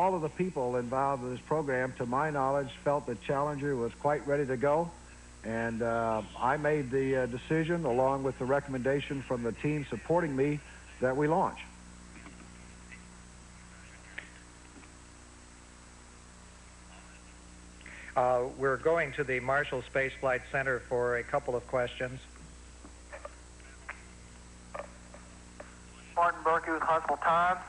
all of the people involved in this program, to my knowledge, felt that Challenger was quite ready to go. And I made the decision, along with the recommendation from the team supporting me, that we launch. We're going to the Marshall Space Flight Center for a couple of questions. Martin Berkey with Huntsville Times.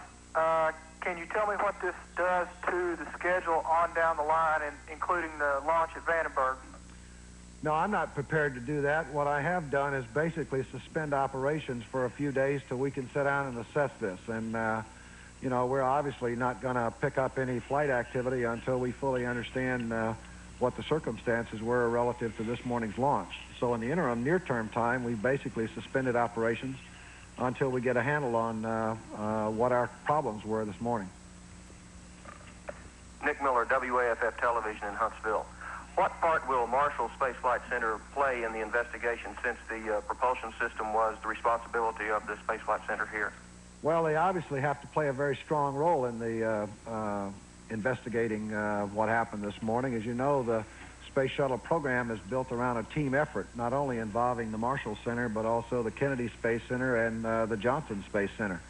Can you tell me what this does to the schedule on down the line, including the launch at Vandenberg? No, I'm not prepared to do that. What I have done is basically suspend operations for a few days till we can sit down and assess this. And, you know, we're obviously not going to pick up any flight activity until we fully understand what the circumstances were relative to this morning's launch. So in the interim, near-term time, we basically suspended operations until we get a handle on what our problems were this morning. Nick Miller, WAFF Television in Huntsville. What part will Marshall Space Flight Center play in the investigation, since the propulsion system was the responsibility of the Space Flight Center here? Well, they obviously have to play a very strong role in the investigating what happened this morning. As you know, the Space Shuttle program is built around a team effort, not only involving the Marshall Center, but also the Kennedy Space Center and the Johnson Space Center.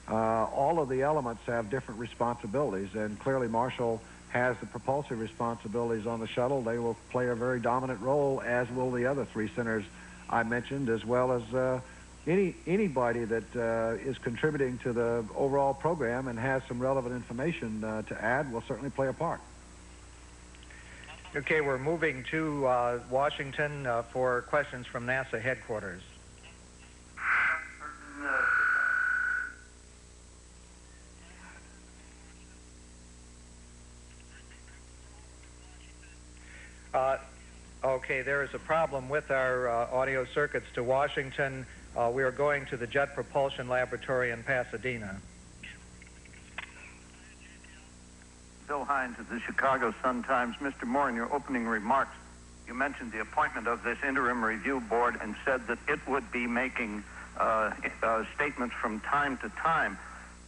All of the elements have different responsibilities, and clearly Marshall has the propulsive responsibilities on the shuttle. They will play a very dominant role, as will the other three centers I mentioned, as well as anybody that is contributing to the overall program and has some relevant information to add will certainly play a part. Okay, we're moving to Washington for questions from NASA headquarters. Okay, there is a problem with our audio circuits to Washington. We are going to the Jet Propulsion Laboratory in Pasadena. Bill Hines of the Chicago Sun-Times. Mr. Moore, in your opening remarks, you mentioned the appointment of this interim review board and said that it would be making statements from time to time.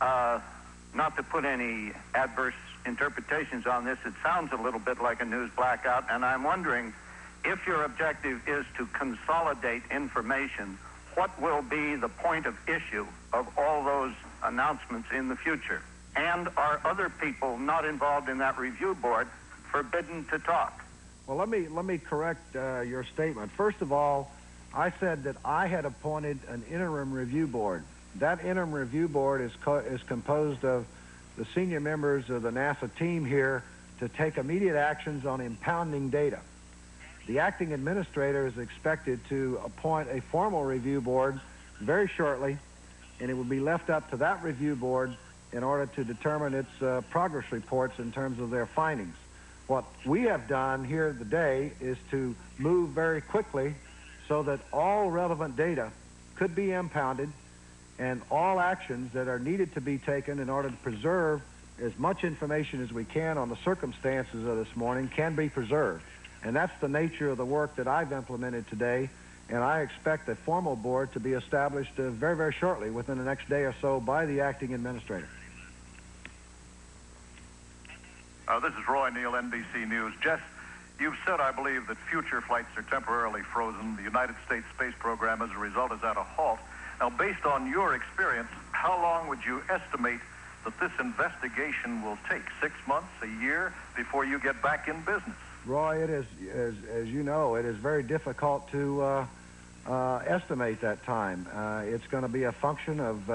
Not to put any adverse interpretations on this, it sounds a little bit like a news blackout, and I'm wondering if your objective is to consolidate information, what will be the point of issue of all those announcements in the future? And are other people not involved in that review board forbidden to talk? Well, let me correct your statement. First of all, I said that I had appointed an interim review board. That interim review board is composed of the senior members of the NASA team here to take immediate actions on impounding data. The acting administrator is expected to appoint a formal review board very shortly, and it will be left up to that review board in order to determine its progress reports in terms of their findings. What we have done here today is to move very quickly so that all relevant data could be impounded and all actions that are needed to be taken in order to preserve as much information as we can on the circumstances of this morning can be preserved. And that's the nature of the work that I've implemented today, and I expect a formal board to be established very, very shortly, within the next day or so, by the acting administrator. This is Roy Neal, NBC News. Jess, you've said, I believe, that future flights are temporarily frozen. The United States space program, as a result, is at a halt. Now, based on your experience, how long would you estimate that this investigation will take? 6 months, a year, before you get back in business? Roy, it is, as you know, it is very difficult to estimate that time. It's going to be a function of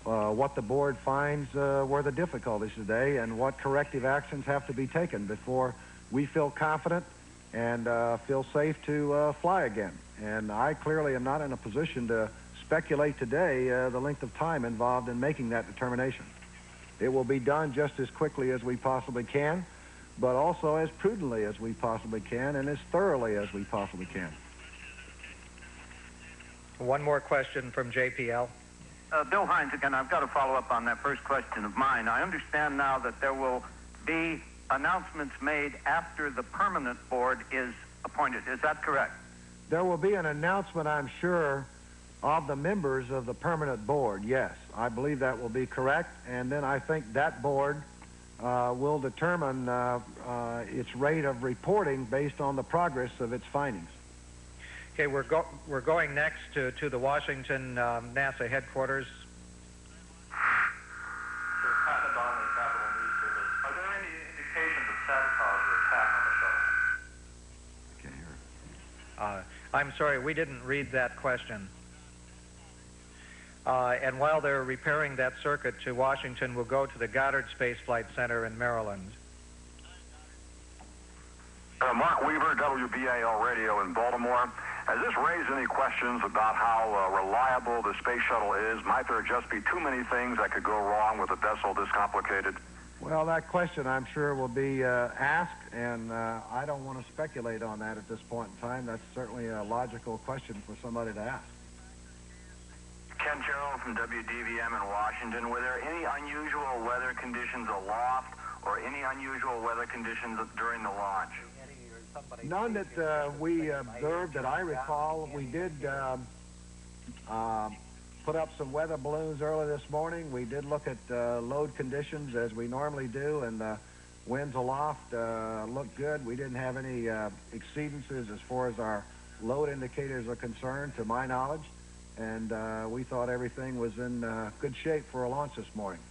what the board finds were the difficulties today and what corrective actions have to be taken before we feel confident and feel safe to fly again. And I clearly am not in a position to speculate today the length of time involved in making that determination. It will be done just as quickly as we possibly can, but also as prudently as we possibly can and as thoroughly as we possibly can. One more question from JPL. Bill Hines again. I've got to follow up on that first question of mine. I understand now that there will be announcements made after the permanent board is appointed. Is that correct? There will be an announcement, I'm sure, of the members of the permanent board, yes. I believe that will be correct, and then I think that board will determine its rate of reporting based on the progress of its findings. Okay, we're going next to the Washington NASA headquarters. Are there any indications of sabotage or attack on the shuttle? I can't hear it. I'm sorry, we didn't read that question. And while they're repairing that circuit to Washington, we'll go to the Goddard Space Flight Center in Maryland. Mark Weaver, WBAL Radio in Baltimore. Has this raised any questions about how reliable the space shuttle is? Might there just be too many things that could go wrong with a vessel this complicated? Well, that question, I'm sure, will be asked, and I don't want to speculate on that at this point in time. That's certainly a logical question for somebody to ask. Ken Gerald from WDVM in Washington. Were there any unusual weather conditions aloft or any unusual weather conditions during the launch? None that we observed that I recall. We did put up some weather balloons early this morning. We did look at load conditions as we normally do, and the winds aloft looked good. We didn't have any exceedances as far as our load indicators are concerned, to my knowledge, and we thought everything was in good shape for a launch this morning.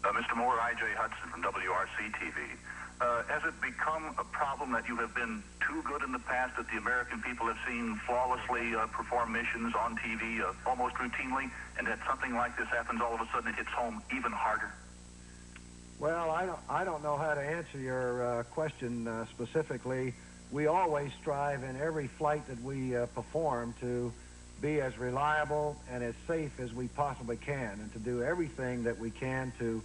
Mr. Moore, I.J. Hudson from WRC-TV. Has it become a problem that you have been too good in the past, that the American people have seen flawlessly perform missions on TV almost routinely, and that something like this happens all of a sudden, it hits home even harder? Well, I don't know how to answer your question specifically. We always strive in every flight that we perform to be as reliable and as safe as we possibly can, and to do everything that we can to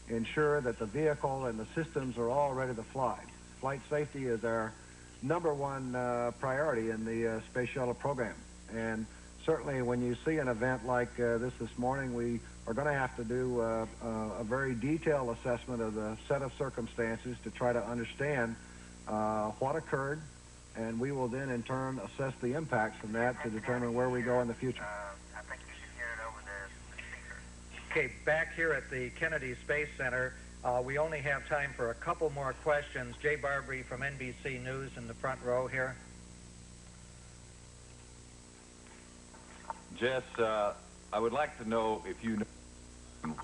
ensure that the vehicle and the systems are all ready to fly. Flight safety is our #1 priority in the Space Shuttle program. And certainly when you see an event like this morning, we are going to have to do a very detailed assessment of the set of circumstances to try to understand what occurred, and we will then in turn assess the impacts from that to determine where we go in the future. I think you should hear it over the speaker. Okay, back here at the Kennedy Space Center, we only have time for a couple more questions. Jay Barbary from NBC News in the front row here. Jess, I would like to know if you know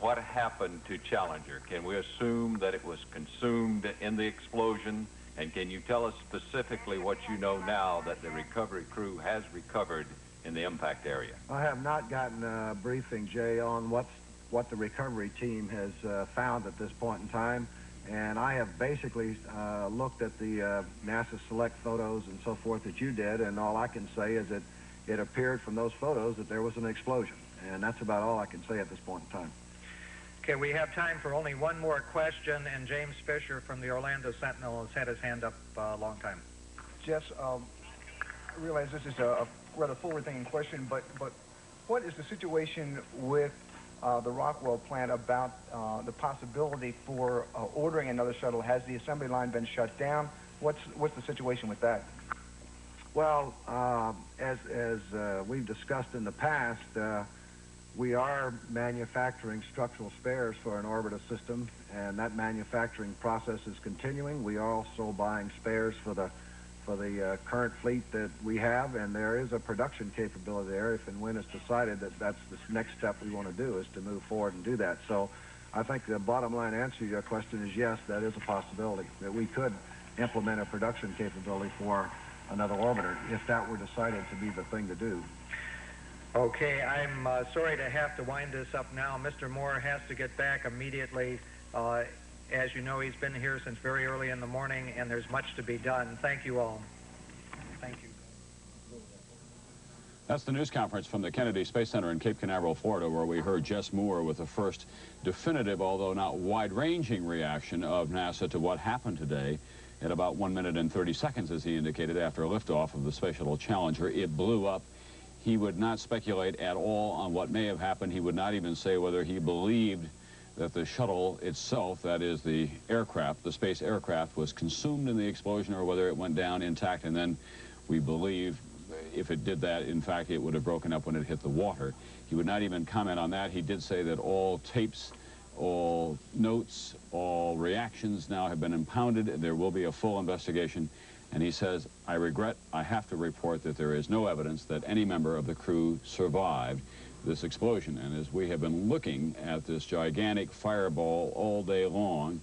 what happened to Challenger. Can we assume that it was consumed in the explosion? And can you tell us specifically what you know now that the recovery crew has recovered in the impact area? I have not gotten a briefing, Jay, on what the recovery team has found at this point in time. And I have basically looked at the NASA select photos and so forth that you did, and all I can say is that it appeared from those photos that there was an explosion. And that's about all I can say at this point in time. Okay, we have time for only one more question, and James Fisher from the Orlando Sentinel has had his hand up a long time. Jess, I realize this is a rather forward-thinking question, but what is the situation with the Rockwell plant about the possibility for ordering another shuttle? Has the assembly line been shut down? What's the situation with that? Well, as we've discussed in the past, we are manufacturing structural spares for an orbiter system, and that manufacturing process is continuing. We are also buying spares for the current fleet that we have, and there is a production capability there if and when it's decided that that's the next step we want to do, is to move forward and do that. So I think the bottom line answer to your question is yes, that is a possibility, that we could implement a production capability for another orbiter if that were decided to be the thing to do. Okay, I'm sorry to have to wind this up now. Mr. Moore has to get back immediately. As you know, he's been here since very early in the morning, and there's much to be done. Thank you all. Thank you. That's the news conference from the Kennedy Space Center in Cape Canaveral, Florida, where we heard Jess Moore with the first definitive, although not wide-ranging, reaction of NASA to what happened today. At about 1 minute and 30 seconds, as he indicated, after liftoff of the Space Shuttle Challenger, it blew up. He would not speculate at all on what may have happened. He would not even say whether he believed that the shuttle itself, that is the aircraft, the space aircraft, was consumed in the explosion or whether it went down intact. And then we believe if it did that, in fact, it would have broken up when it hit the water. He would not even comment on that. He did say that all tapes All notes, all reactions now have been impounded. There will be a full investigation. And he says, I regret, I have to report that there is no evidence that any member of the crew survived this explosion. And as we have been looking at this gigantic fireball all day long,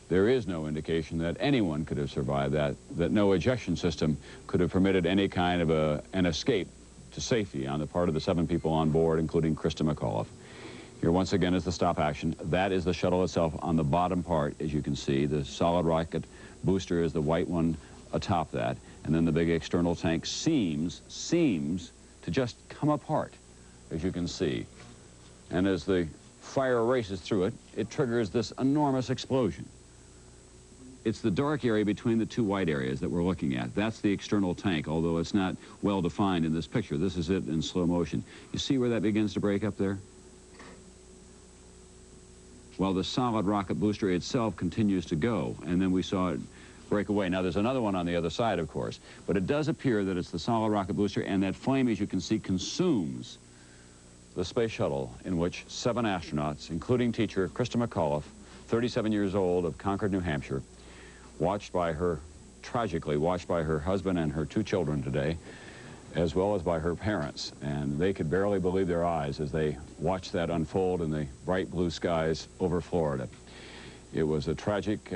there is no indication that anyone could have survived that no ejection system could have permitted any kind of an escape to safety on the part of the 7 people on board, including Christa Mcauliffe. Here once again is the stop action. That is the shuttle itself on the bottom part, as you can see. The solid rocket booster is the white one atop that, and then the big external tank seems to just come apart, as you can see. And as the fire races through it, it triggers this enormous explosion. It's the dark area between the 2 white areas that we're looking at. That's the external tank, although it's not well defined in this picture. This is it in slow motion. You see where that begins to break up there? Well, the solid rocket booster itself continues to go, and then we saw it break away. Now, there's another one on the other side, of course, but it does appear that it's the solid rocket booster, and that flame, as you can see, consumes the space shuttle in which 7 astronauts, including teacher Christa Mcauliffe, 37 years old, of Concord, New Hampshire, tragically watched by her husband and her 2 children today, as well as by her parents. And they could barely believe their eyes as they watched that unfold in the bright blue skies over Florida. It was a tragic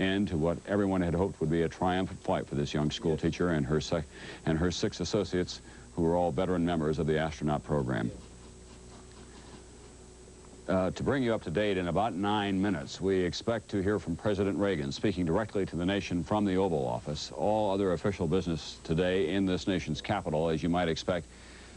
end to what everyone had hoped would be a triumphant flight for this young school teacher and her 6 associates, who were all veteran members of the astronaut program. To bring you up to date, in about 9 minutes, we expect to hear from President Reagan speaking directly to the nation from the Oval Office. All other official business today in this nation's capital, as you might expect,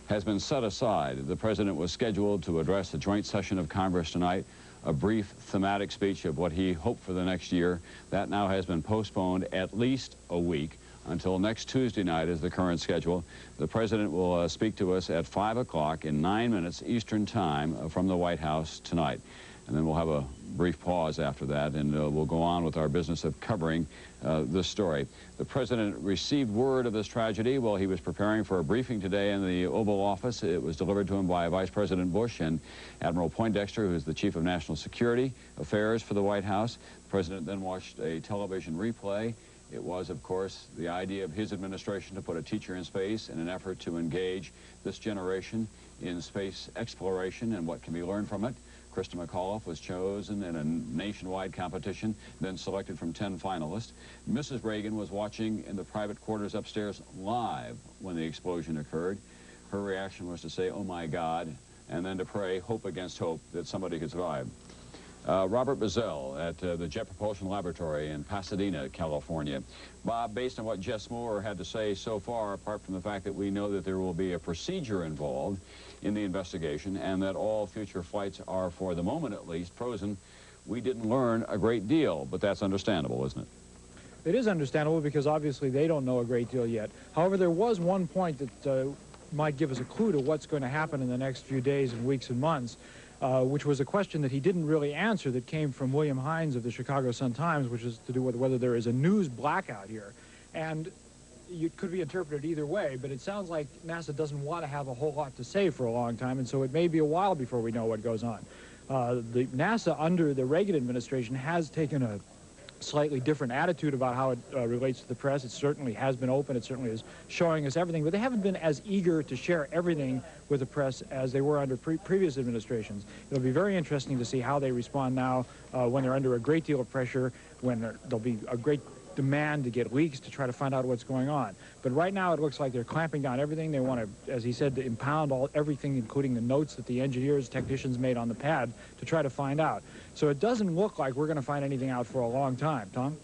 has been set aside. The president was scheduled to address a joint session of Congress tonight, a brief thematic speech of what he hoped for the next year. That now has been postponed at least a week until next Tuesday night is the current schedule. The president will speak to us at 5 o'clock in 9 minutes Eastern time from the White House tonight. And then we'll have a brief pause after that, and we'll go on with our business of covering this story. The president received word of this tragedy while he was preparing for a briefing today in the Oval Office. It was delivered to him by Vice President Bush and Admiral Poindexter, who is the Chief of National Security Affairs for the White House. The president then watched a television replay. It was, of course, the idea of his administration to put a teacher in space in an effort to engage this generation in space exploration and what can be learned from it. Christa Mcauliffe was chosen in a nationwide competition, then selected from 10 finalists. Mrs. Reagan was watching in the private quarters upstairs live when the explosion occurred. Her reaction was to say, "Oh my God," and then to pray, hope against hope, that somebody could survive. Robert Bazell at the Jet Propulsion Laboratory in Pasadena, California. Bob, based on what Jess Moore had to say so far, apart from the fact that we know that there will be a procedure involved in the investigation and that all future flights are, for the moment at least, frozen, we didn't learn a great deal, but that's understandable, isn't it? It is understandable because obviously they don't know a great deal yet. However, there was one point that might give us a clue to what's going to happen in the next few days and weeks and months. Which was a question that he didn't really answer that came from William Hines of the Chicago Sun-Times, which is to do with whether there is a news blackout here. And it could be interpreted either way, but it sounds like NASA doesn't want to have a whole lot to say for a long time, and so it may be a while before we know what goes on. The NASA under the Reagan administration has taken a slightly different attitude about how it relates to the press. It certainly has been open. It certainly is showing us everything, but they haven't been as eager to share everything with the press as they were under previous administrations. It'll be very interesting to see how they respond now when they're under a great deal of pressure, when there'll be a great demand to get leaks to try to find out what's going on. But right now it looks like they're clamping down everything. They want to, as he said, to impound everything, including the notes that the engineers, technicians made on the pad to try to find out. So it doesn't look like we're going to find anything out for a long time. Tom?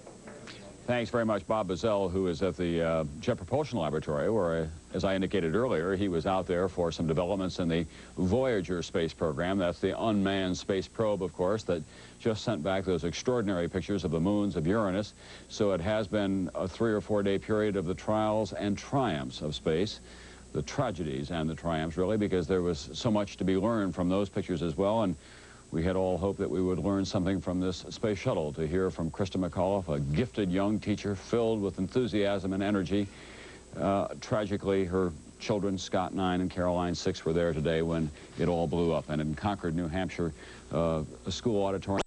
Thanks very much, Bob Bazell, who is at the Jet Propulsion Laboratory, where, as I indicated earlier, he was out there for some developments in the Voyager space program. That's the unmanned space probe, of course, that just sent back those extraordinary pictures of the moons of Uranus. So it has been a 3 or 4 day period of the trials and triumphs of space, the tragedies and the triumphs, really, because there was so much to be learned from those pictures as well. And we had all hoped that we would learn something from this space shuttle, to hear from Christa Mcauliffe, a gifted young teacher filled with enthusiasm and energy. Tragically, her children, Scott 9 and Caroline 6, were there today when it all blew up. And in Concord, New Hampshire, a school auditorium,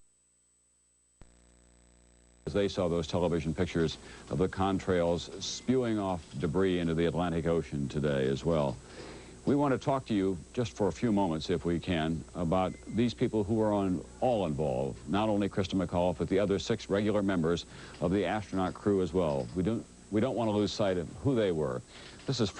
as they saw those television pictures of the contrails spewing off debris into the Atlantic Ocean today as well. We want to talk to you just for a few moments, if we can, about these people who are all involved, not only Christa Mcauliffe, but the other 6 regular members of the astronaut crew as well. We don't want to lose sight of who they were. This is